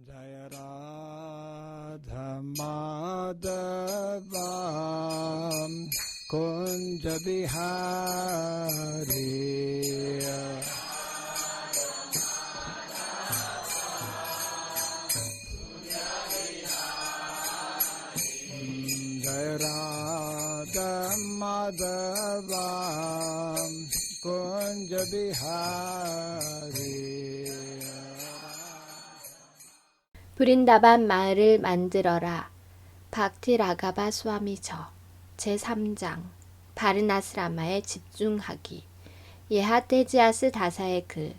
Jaya Radha Madhava Kunja Bihari Jaya Radha Madhava Kunja Bihari 브린다반 마을을 만들어라. 박티라가바 스와미저 제3장 바르나스라마에 집중하기. 예하테지아스 다사의 글.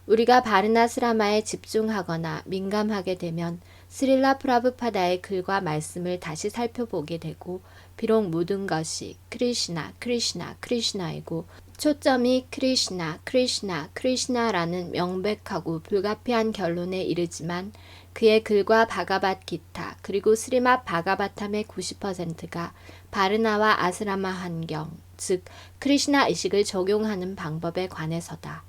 우리가 바르나스라마에 집중하거나 민감하게 되면 스릴라 프라브파다의 글과 말씀을 다시 살펴보게 되고, 비록 모든 것이 크리시나 크리시나 크리시나이고 초점이 크리시나 크리시나 크리시나라는 명백하고 불가피한 결론에 이르지만, 그의 글과 바가밧 기타 그리고 스리맛 바가바탐의 90%가 바르나와 아스라마 환경, 즉 크리시나 의식을 적용하는 방법에 관해서다.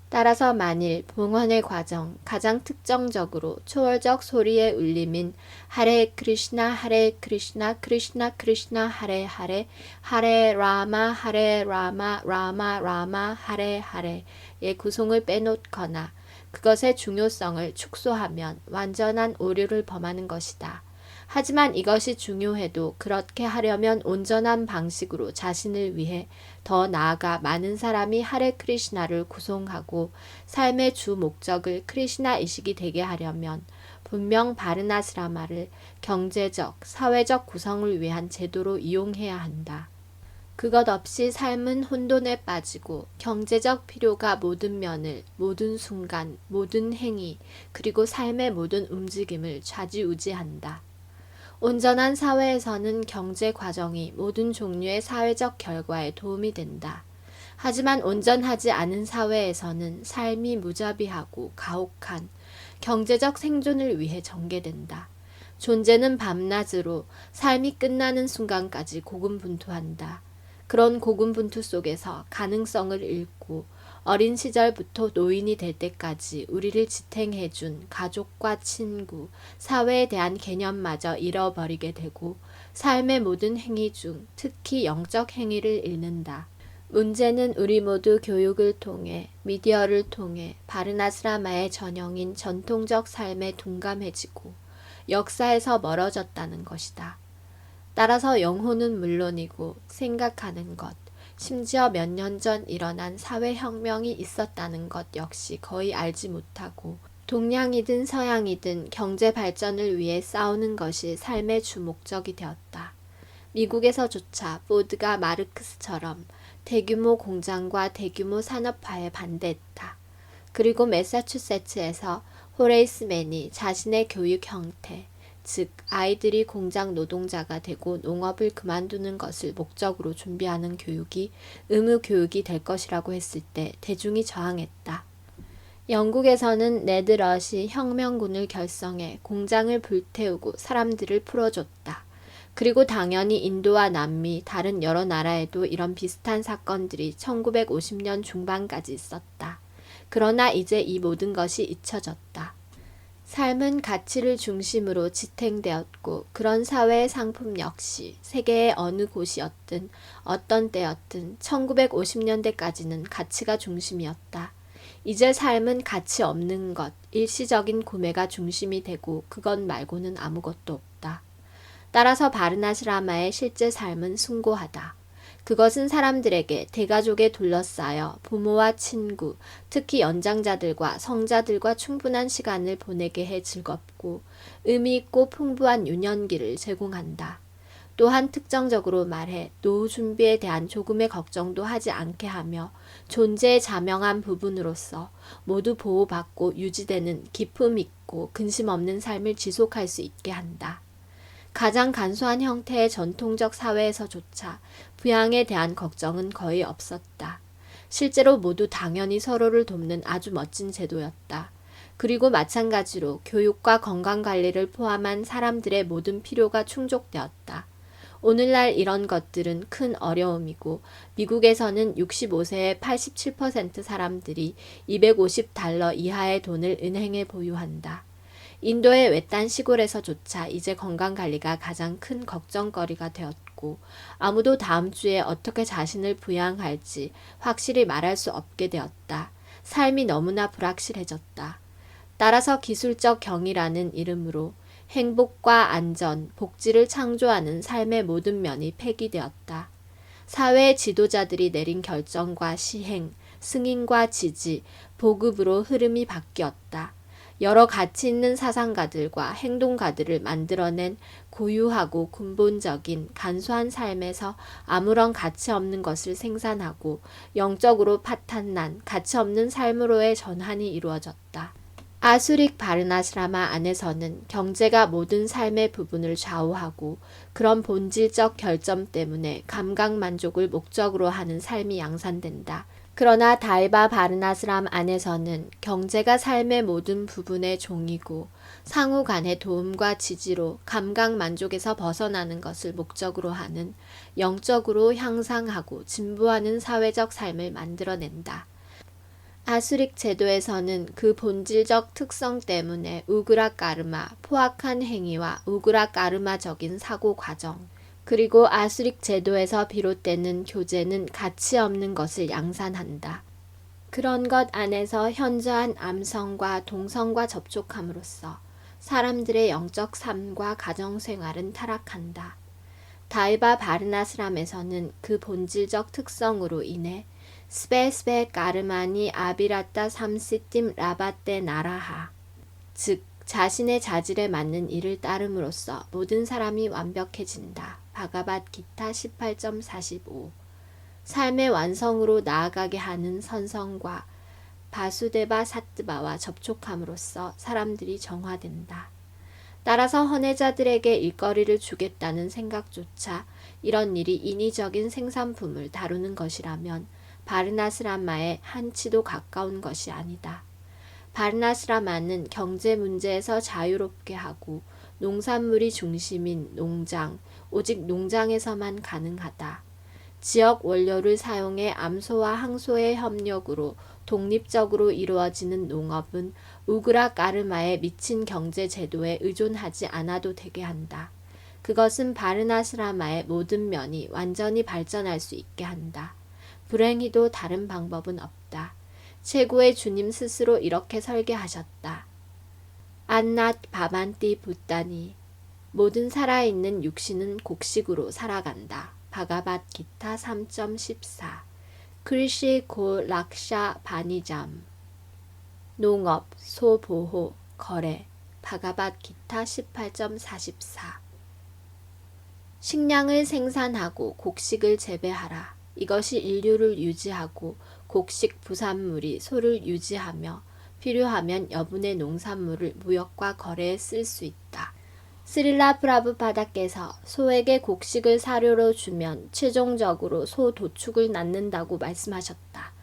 따라서 만일 봉헌의 과정, 가장 특정적으로 초월적 소리의 울림인 하레 크리시나 하레 크리시나 크리시나 크리시나 하레 하레 하레 라마 라마 라마 하레 하레의 구성을 빼놓거나 그것의 중요성을 축소하면 완전한 오류를 범하는 것이다. 하지만 이것이 중요해도 그렇게 하려면 온전한 방식으로 자신을 위해 더 나아가 많은 사람이 하레 크리시나를 구송하고 삶의 주 목적을 크리시나 의식이 되게 하려면 분명 바르나스라마를 경제적, 사회적 구성을 위한 제도로 이용해야 한다. 그것 없이 삶은 혼돈에 빠지고 경제적 필요가 모든 면을, 모든 순간, 모든 행위, 그리고 삶의 모든 움직임을 좌지우지한다. 온전한 사회에서는 경제 과정이 모든 종류의 사회적 결과에 도움이 된다. 하지만 온전하지 않은 사회에서는 삶이 무자비하고 가혹한 경제적 생존을 위해 전개된다. 존재는 밤낮으로 삶이 끝나는 순간까지 고군분투한다. 그런 고군분투 속에서 가능성을 잃고 어린 시절부터 노인이 될 때까지 우리를 지탱해준 가족과 친구, 사회에 대한 개념마저 잃어버리게 되고 삶의 모든 행위 중 특히 영적 행위를 잃는다. 문제는 우리 모두 교육을 통해, 미디어를 통해 바르나스라마의 전형인 전통적 삶에 둔감해지고 역사에서 멀어졌다는 것이다. 따라서 영혼은 물론이고 생각하는 것, 심지어 몇 년 전 일어난 사회혁명이 있었다는 것 역시 거의 알지 못하고 동양이든 서양이든 경제 발전을 위해 싸우는 것이 삶의 주 목적이 되었다. 미국에서조차 포드가 마르크스처럼 대규모 공장과 대규모 산업화에 반대했다. 그리고 매사추세츠에서 호레이스 맨이 자신의 교육 형태, 즉 아이들이 공장 노동자가 되고 농업을 그만두는 것을 목적으로 준비하는 교육이 의무 교육이 될 것이라고 했을 때 대중이 저항했다. 영국에서는 네드럿이 혁명군을 결성해 공장을 불태우고 사람들을 풀어줬다. 그리고 당연히 인도와 남미, 다른 여러 나라에도 이런 비슷한 사건들이 1950년 중반까지 있었다. 그러나 이제 이 모든 것이 잊혀졌다. 삶은 가치를 중심으로 지탱되었고 그런 사회의 상품 역시 세계의 어느 곳이었든 어떤 때였든 1950년대까지는 가치가 중심이었다. 이제 삶은 가치 없는 것, 일시적인 구매가 중심이 되고 그것 말고는 아무것도 없다. 따라서 바르나스라마의 실제 삶은 숭고하다. 그것은 사람들에게 대가족에 둘러싸여 부모와 친구, 특히 연장자들과 성자들과 충분한 시간을 보내게 해 즐겁고 의미 있고 풍부한 유년기를 제공한다. 또한 특정적으로 말해 노후 준비에 대한 조금의 걱정도 하지 않게 하며 존재의 자명한 부분으로서 모두 보호받고 유지되는 기품 있고 근심 없는 삶을 지속할 수 있게 한다. 가장 간소한 형태의 전통적 사회에서조차 부양에 대한 걱정은 거의 없었다. 실제로 모두 당연히 서로를 돕는 아주 멋진 제도였다. 그리고 마찬가지로 교육과 건강관리를 포함한 사람들의 모든 필요가 충족되었다. 오늘날 이런 것들은 큰 어려움이고 미국에서는 65세의 87% 사람들이 $250 이하의 돈을 은행에 보유한다. 인도의 외딴 시골에서조차 이제 건강관리가 가장 큰 걱정거리가 되었고 아무도 다음 주에 어떻게 자신을 부양할지 확실히 말할 수 없게 되었다. 삶이 너무나 불확실해졌다. 따라서 기술적 경이라는 이름으로 행복과 안전, 복지를 창조하는 삶의 모든 면이 폐기되었다. 사회의 지도자들이 내린 결정과 시행, 승인과 지지, 보급으로 흐름이 바뀌었다. 여러 가치 있는 사상가들과 행동가들을 만들어낸 고유하고 근본적인 간소한 삶에서 아무런 가치 없는 것을 생산하고 영적으로 파탄난 가치 없는 삶으로의 전환이 이루어졌다. 아수릭 바르나스라마 안에서는 경제가 모든 삶의 부분을 좌우하고 그런 본질적 결점 때문에 감각 만족을 목적으로 하는 삶이 양산된다. 그러나 다이바 바르나스람 안에서는 경제가 삶의 모든 부분의 종이고 상호 간의 도움과 지지로 감각 만족에서 벗어나는 것을 목적으로 하는 영적으로 향상하고 진보하는 사회적 삶을 만들어낸다. 아수릭 제도에서는 그 본질적 특성 때문에 우그라 까르마, 포악한 행위와 우그라 까르마적인 사고 과정, 그리고 아수릭 제도에서 비롯되는 교제는 가치 없는 것을 양산한다. 그런 것 안에서 현저한 암성과 동성과 접촉함으로써 사람들의 영적 삶과 가정생활은 타락한다. 다이바 바르나스람에서는 그 본질적 특성으로 인해 스베스베 까르마니 아비라따 삼시팀 라바떼 나라하, 즉 자신의 자질에 맞는 일을 따름으로써 모든 사람이 완벽해진다. 바가밧 기타 18.45. 삶의 완성으로 나아가게 하는 선성과 바수데바 사뜨바와 접촉함으로써 사람들이 정화된다. 따라서 헌혜자들에게 일거리를 주겠다는 생각조차 이런 일이 인위적인 생산품을 다루는 것이라면 바르나스라마에 한치도 가까운 것이 아니다. 바르나스라마는 경제 문제에서 자유롭게 하고 농산물이 중심인 농장, 오직 농장에서만 가능하다. 지역 원료를 사용해 암소와 항소의 협력으로 독립적으로 이루어지는 농업은 우그라 까르마에 미친 경제 제도에 의존하지 않아도 되게 한다. 그것은 바르나스라마의 모든 면이 완전히 발전할 수 있게 한다. 불행히도 다른 방법은 없다. 최고의 주님 스스로 이렇게 설계하셨다. 안낫 바반띠 붓다니, 모든 살아있는 육신은 곡식으로 살아간다. 바가밧 기타 3.14. 크리시 고 락샤 바니잠, 농업, 소보호, 거래. 바가밧 기타 18.44. 식량을 생산하고 곡식을 재배하라. 이것이 인류를 유지하고 곡식 부산물이 소를 유지하며 필요하면 여분의 농산물을 무역과 거래에 쓸 수 있다. 스릴라 프라브파다께서 소에게 곡식을 사료로 주면 최종적으로 소 도축을 낳는다고 말씀하셨다.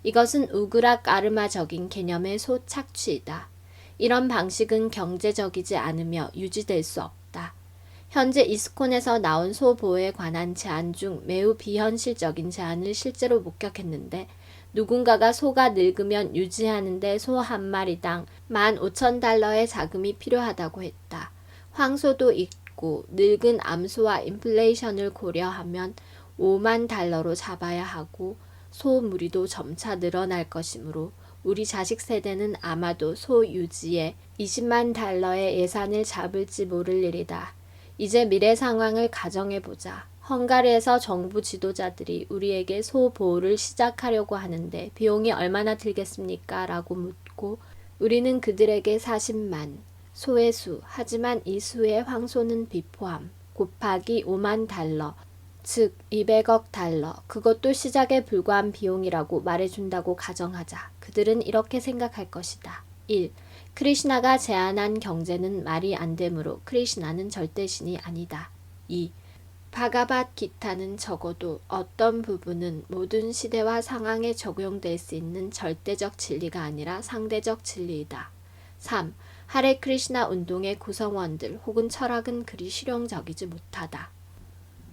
이것은 우그라 까르마적인 개념의 소 착취이다. 이런 방식은 경제적이지 않으며 유지될 수 없다. 현재 이스콘에서 나온 소 보호에 관한 제안 중 매우 비현실적인 제안을 실제로 목격했는데 누군가가 소가 늙으면 유지하는데 소 한 마리당 15,000달러의 자금이 필요하다고 했다. 황소도 있고 늙은 암소와 인플레이션을 고려하면 5만 달러로 잡아야 하고 소 무리도 점차 늘어날 것이므로 우리 자식 세대는 아마도 소 유지에 20만 달러의 예산을 잡을지 모를 일이다. 이제 미래 상황을 가정해보자. 헝가리에서 정부 지도자들이 우리에게 소 보호를 시작하려고 하는데 비용이 얼마나 들겠습니까? 라고 묻고 우리는 그들에게 40만, 소의 수, 하지만 이 수의 황소는 비포함, 곱하기 5만 달러, 즉 200억 달러, 그것도 시작에 불과한 비용이라고 말해준다고 가정하자. 그들은 이렇게 생각할 것이다. 1. 크리시나가 제안한 경제는 말이 안 되므로 크리시나는 절대 신이 아니다. 2. 바가밧 기타는 적어도 어떤 부분은 모든 시대와 상황에 적용될 수 있는 절대적 진리가 아니라 상대적 진리이다. 3. 하레 크리시나 운동의 구성원들 혹은 철학은 그리 실용적이지 못하다.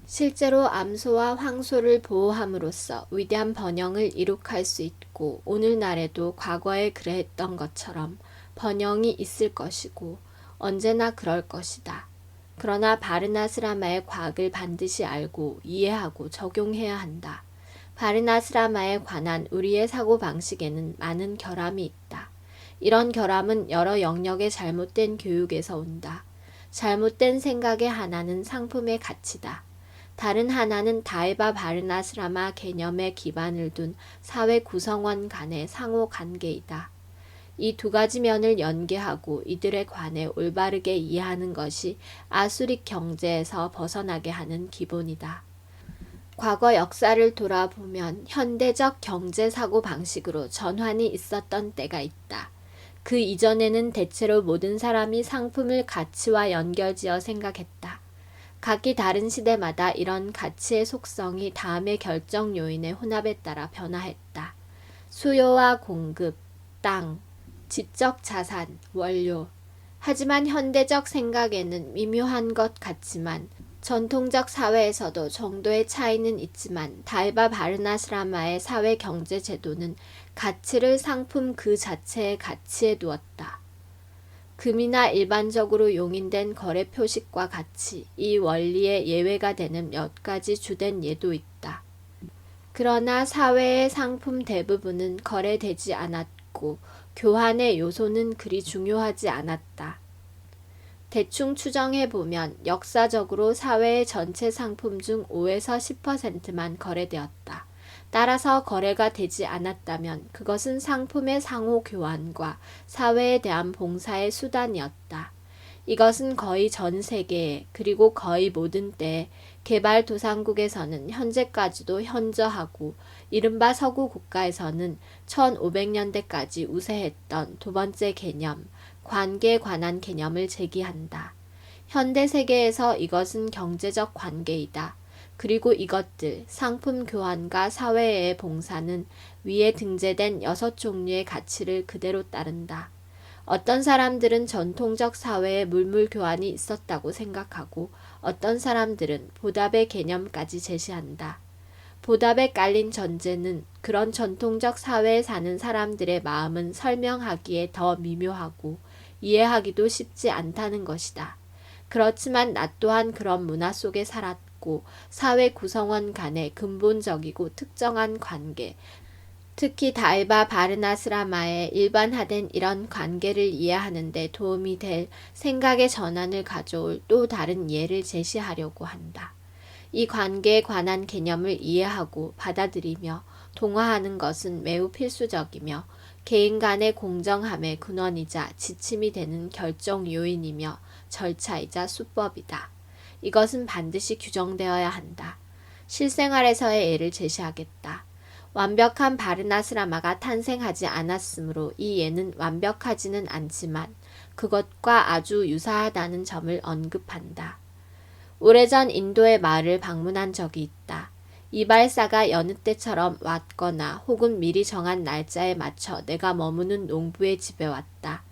실제로 암소와 황소를 보호함으로써 위대한 번영을 이룩할 수 있고 오늘날에도 과거에 그래했던 것처럼 번영이 있을 것이고 언제나 그럴 것이다. 그러나 바르나스라마의 과학을 반드시 알고 이해하고 적용해야 한다. 바르나스라마에 관한 우리의 사고방식에는 많은 결함이 있다. 이런 결함은 여러 영역의 잘못된 교육에서 온다. 잘못된 생각의 하나는 상품의 가치다. 다른 하나는 다에바 바르나스라마 개념에 기반을 둔 사회 구성원 간의 상호 관계이다. 이 두 가지 면을 연계하고 이들에 관해 올바르게 이해하는 것이 아수릭 경제에서 벗어나게 하는 기본이다. 과거 역사를 돌아보면 현대적 경제 사고 방식으로 전환이 있었던 때가 있다. 그 이전에는 대체로 모든 사람이 상품을 가치와 연결지어 생각했다. 각기 다른 시대마다 이런 가치의 속성이 다음의 결정 요인의 혼합에 따라 변화했다. 수요와 공급, 땅, 지적 자산, 원료. 하지만 현대적 생각에는 미묘한 것 같지만 전통적 사회에서도 정도의 차이는 있지만 다에바 바르나스라마의 사회 경제 제도는 가치를 상품 그 자체의 가치에 두었다. 금이나 일반적으로 용인된 거래 표식과 같이 이 원리의 예외가 되는 몇 가지 주된 예도 있다. 그러나 사회의 상품 대부분은 거래되지 않았고 교환의 요소는 그리 중요하지 않았다. 대충 추정해보면 역사적으로 사회의 전체 상품 중 5에서 10%만 거래되었다. 따라서 거래가 되지 않았다면 그것은 상품의 상호 교환과 사회에 대한 봉사의 수단이었다. 이것은 거의 전 세계에 그리고 거의 모든 때에 개발도상국에서는 현재까지도 현저하고 이른바 서구 국가에서는 1500년대까지 우세했던 두 번째 개념, 관계에 관한 개념을 제기한다. 현대 세계에서 이것은 경제적 관계이다. 그리고 이것들, 상품 교환과 사회의 봉사는 위에 등재된 6종류의 가치를 그대로 따른다. 어떤 사람들은 전통적 사회에 물물 교환이 있었다고 생각하고 어떤 사람들은 보답의 개념까지 제시한다. 보답에 깔린 전제는 그런 전통적 사회에 사는 사람들의 마음은 설명하기에 더 미묘하고 이해하기도 쉽지 않다는 것이다. 그렇지만 나 또한 그런 문화 속에 살았고 사회 구성원 간의 근본적이고 특정한 관계, 특히 다에바 바르나스라마에 일반화된 이런 관계를 이해하는 데 도움이 될 생각의 전환을 가져올 또 다른 예를 제시하려고 한다. 이 관계에 관한 개념을 이해하고 받아들이며 동화하는 것은 매우 필수적이며 개인 간의 공정함의 근원이자 지침이 되는 결정 요인이며 절차이자 수법이다. 이것은 반드시 규정되어야 한다. 실생활에서의 예를 제시하겠다. 완벽한 바르나스라마가 탄생하지 않았으므로 이 예는 완벽하지는 않지만 그것과 아주 유사하다는 점을 언급한다. 오래전 인도의 마을을 방문한 적이 있다. 이발사가 여느 때처럼 왔거나 혹은 미리 정한 날짜에 맞춰 내가 머무는 농부의 집에 왔다.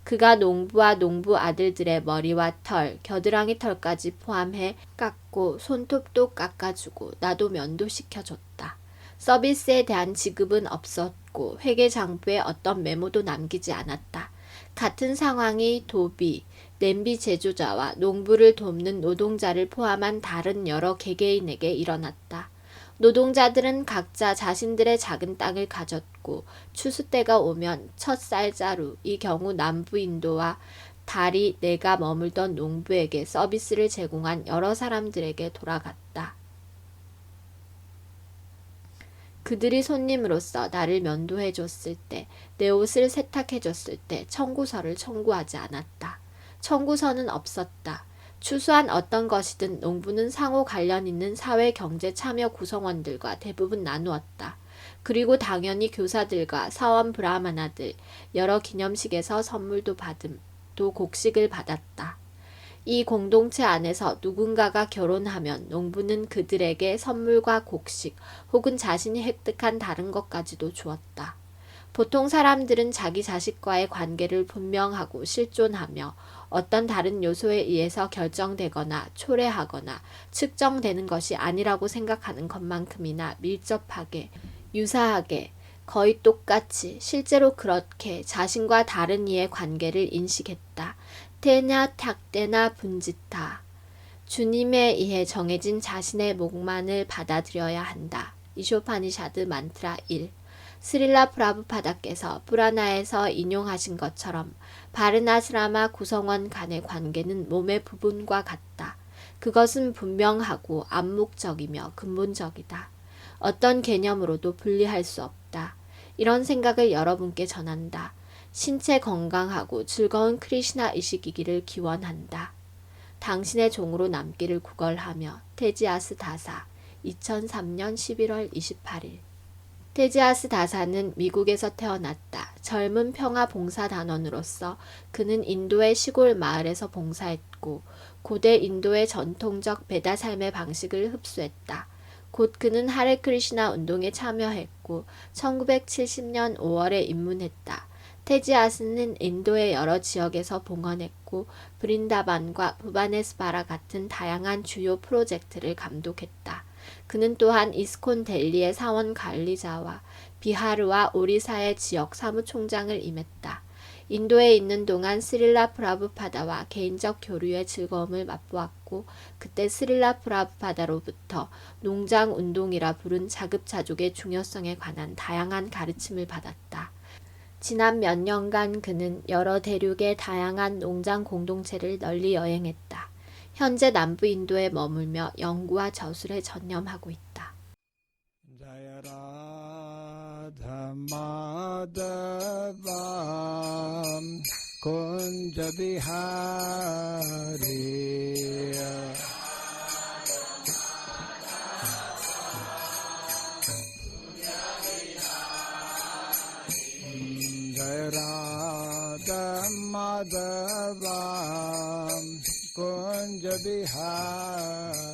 그가 농부와 농부 아들들의 머리와 털, 겨드랑이 털까지 포함해 깎고 손톱도 깎아주고 나도 면도시켜줬다. 서비스에 대한 지급은 없었고 회계장부에 어떤 메모도 남기지 않았다. 같은 상황이 도비, 냄비 제조자와 농부를 돕는 노동자를 포함한 다른 여러 개개인에게 일어났다. 노동자들은 각자 자신들의 작은 땅을 가졌고 추수 때가 오면 첫 쌀자루, 이 경우 남부 인도와 달이 내가 머물던 농부에게 서비스를 제공한 여러 사람들에게 돌아갔다. 그들이 손님으로서 나를 면도해 줬을 때, 내 옷을 세탁해 줬을 때 청구서를 청구하지 않았다. 청구서는 없었다. 추수한 어떤 것이든 농부는 상호 관련 있는 사회 경제 참여 구성원들과 대부분 나누었다. 그리고 당연히 교사들과 사원 브라마나들, 여러 기념식에서 선물도 받음, 또 곡식을 받았다. 이 공동체 안에서 누군가가 결혼하면 농부는 그들에게 선물과 곡식 혹은 자신이 획득한 다른 것까지도 주었다. 보통 사람들은 자기 자식과의 관계를 분명하고 실존하며 어떤 다른 요소에 의해서 결정되거나 초래하거나 측정되는 것이 아니라고 생각하는 것만큼이나 밀접하게, 유사하게, 거의 똑같이 실제로 그렇게 자신과 다른 이의 관계를 인식했다. 테냐 탁대나 분지타. 주님에 의해 정해진 자신의 목만을 받아들여야 한다. 이쇼파니샤드 만트라 1. 스릴라 프라부파다께서 뿌라나에서 인용하신 것처럼 바르나스라마 구성원 간의 관계는 몸의 부분과 같다. 그것은 분명하고 암묵적이며 근본적이다. 어떤 개념으로도 분리할 수 없다. 이런 생각을 여러분께 전한다. 신체 건강하고 즐거운 크리시나 의식이기를 기원한다. 당신의 종으로 남기를 구걸하며 테지아스 다사 2003년 11월 28일. 테지아스 다사는 미국에서 태어났다. 젊은 평화봉사단원으로서 그는 인도의 시골 마을에서 봉사했고 고대 인도의 전통적 베다 삶의 방식을 흡수했다. 곧 그는 하레 크리시나 운동에 참여했고 1970년 5월에 입문했다. 테지아스는 인도의 여러 지역에서 봉헌했고 브린다반과 부바네스바라 같은 다양한 주요 프로젝트를 감독했다. 그는 또한 이스콘 델리의 사원 관리자와 비하르와 오리사의 지역 사무총장을 임했다. 인도에 있는 동안 스릴라 프라부파다와 개인적 교류의 즐거움을 맛보았고 그때 스릴라 프라부파다로부터 농장운동이라 부른 자급자족의 중요성에 관한 다양한 가르침을 받았다. 지난 몇 년간 그는 여러 대륙의 다양한 농장 공동체를 널리 여행했다. 현재 남부 인도에 머물며 연구와 저술에 전념하고 있다. Madhava Kunja Bihari